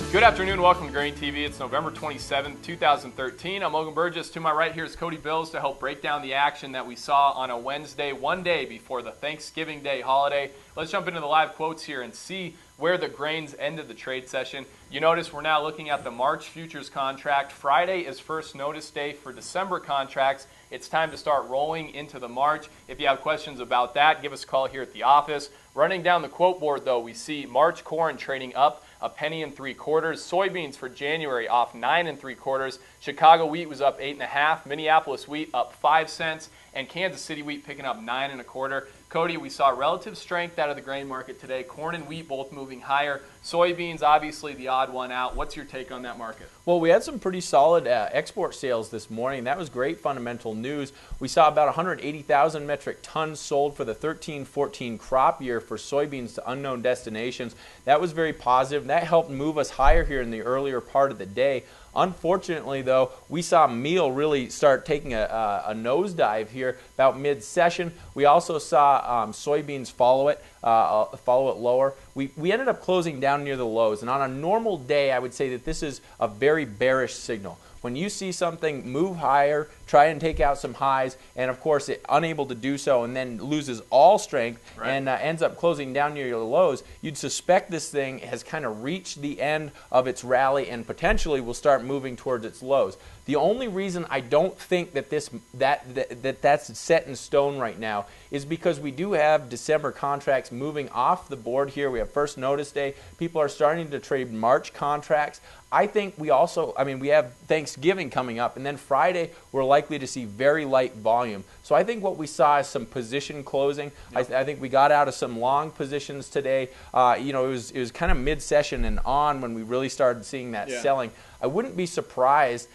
Good afternoon, welcome to GrainTV. It's November 27th, 2013. I'm Logan Burgess. To my right here is Cody Bills to help break down the action that we saw on a Wednesday, one day before the Thanksgiving Day holiday. Let's jump into the live quotes here and see where the grains ended the trade session. You notice we're now looking at the March futures contract. Friday is first notice day for December contracts. It's time to start rolling into the March. If you have questions about that, give us a call here at the office. Running down the quote board, though, we see March corn trading up a penny and 3/4. Soybeans for January off 9 3/4. Chicago wheat was up 8 1/2. Minneapolis wheat up 5 cents, and Kansas City wheat picking up 9 1/4. Cody, we saw relative strength out of the grain market today. Corn and wheat both moving higher. Soybeans, obviously the odd one out. What's your take on that market? Well, we had some pretty solid export sales this morning. That was great fundamental news. We saw about 180,000 metric tons sold for the 13-14 crop year for soybeans to unknown destinations. That was very positive. That helped move us higher here in the earlier part of the day. Unfortunately, though, we saw meal really start taking a nosedive here about mid-session. We also saw soybeans follow it lower. We ended up closing down near the lows, and on a normal day, I would say that this is a very bearish signal. When you see something move higher, try and take out some highs, and of course it unable to do so and then loses all strength and ends up closing down near your lows, you'd suspect this thing has kind of reached the end of its rally and potentially will start moving towards its lows. The only reason I don't think that that's set in stone right now is because we do have December contracts moving off the board here. We have first notice day. People are starting to trade March contracts. I think we have Thanksgiving coming up, and then Friday we're likely to see very light volume. So I think what we saw is some position closing. Yep. I think we got out of some long positions today. It was kind of mid-session and on when we really started seeing that selling. I wouldn't be surprised.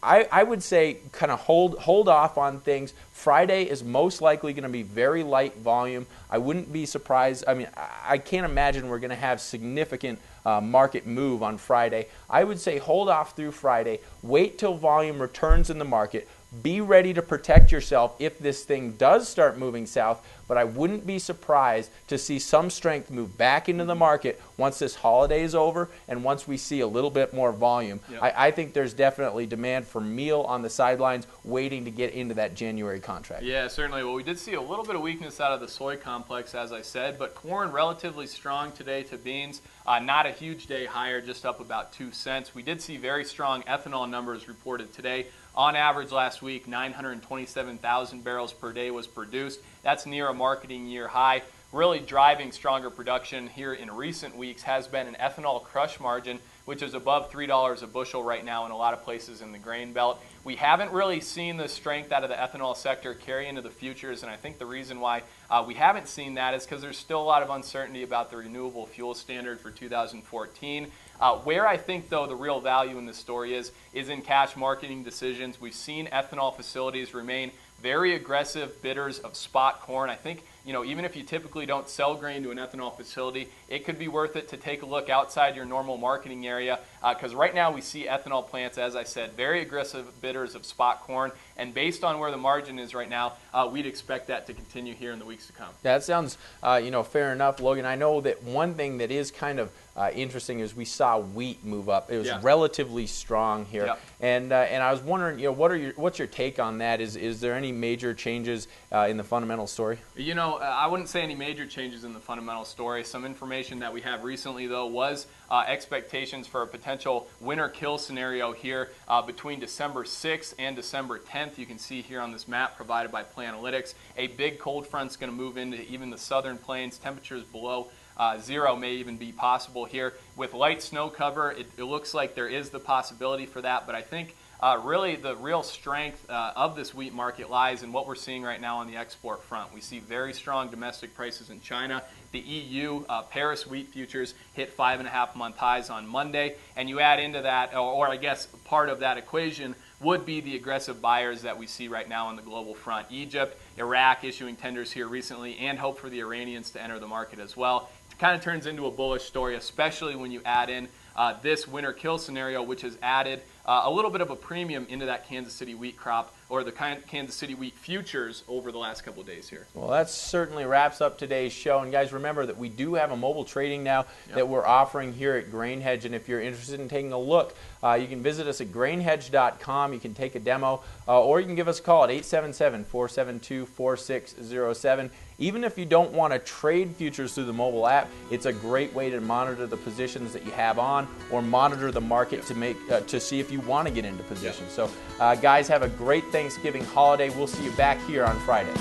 I would say kind of hold off on things. Friday is most likely going to be very light volume. I wouldn't be surprised. I can't imagine we're going to have significant market move on Friday. I would say hold off through Friday. Wait till volume returns in the market. Be ready to protect yourself if this thing does start moving south, but I wouldn't be surprised to see some strength move back into the market once this holiday is over and once we see a little bit more volume. Yep. I think there's definitely demand for meal on the sidelines waiting to get into that January contract. Yeah, certainly. Well, we did see a little bit of weakness out of the soy complex, as I said, but corn relatively strong today to beans. Not a huge day higher, just up about 2 cents. We did see very strong ethanol numbers reported today. On average last week, 927,000 barrels per day was produced. That's near a marketing year high. Really driving stronger production here in recent weeks has been an ethanol crush margin, which is above $3 a bushel right now in a lot of places in the grain belt. We haven't really seen the strength out of the ethanol sector carry into the futures, and I think the reason why we haven't seen that is because there's still a lot of uncertainty about the renewable fuel standard for 2014. Where I think, though, the real value in this story is in cash marketing decisions. We've seen ethanol facilities remain very aggressive bidders of spot corn. I think, even if you typically don't sell grain to an ethanol facility, it could be worth it to take a look outside your normal marketing area because right now we see ethanol plants, as I said, very aggressive bidders of spot corn, and based on where the margin is right now, we'd expect that to continue here in the weeks to come. That sounds, fair enough, Logan. I know that one thing that is kind of interesting is we saw wheat move up. It was relatively strong here, and I was wondering, what's your take on that? Is there any major changes in the fundamental story? I wouldn't say any major changes in the fundamental story. Some information that we have recently, though, was expectations for a potential winter kill scenario here between December 6th and December 10th. You can see here on this map provided by Planalytics, a big cold front's going to move into even the southern plains. Temperatures below zero may even be possible here. With light snow cover, it looks like there is the possibility for that, but I think really the real strength of this wheat market lies in what we're seeing right now on the export front. We see very strong domestic prices in China. The EU Paris wheat futures hit 5.5-month highs on Monday, and you add into that, or I guess part of that equation would be the aggressive buyers that we see right now on the global front. Egypt, Iraq issuing tenders here recently, and hope for the Iranians to enter the market as well. It kind of turns into a bullish story, especially when you add in this winter kill scenario, which has added a little bit of a premium into that Kansas City wheat crop or the Kansas City wheat futures over the last couple of days here. Well, that certainly wraps up today's show. And guys, remember that we do have a mobile trading now that we're offering here at Grain Hedge. And if you're interested in taking a look, you can visit us at grainhedge.com. You can take a demo, or you can give us a call at 877-472-4607. Even if you don't want to trade futures through the mobile app, it's a great way to monitor the positions that you have on, or monitor the market to see if you want to get into positions. So, guys, have a great Thanksgiving holiday. We'll see you back here on Friday.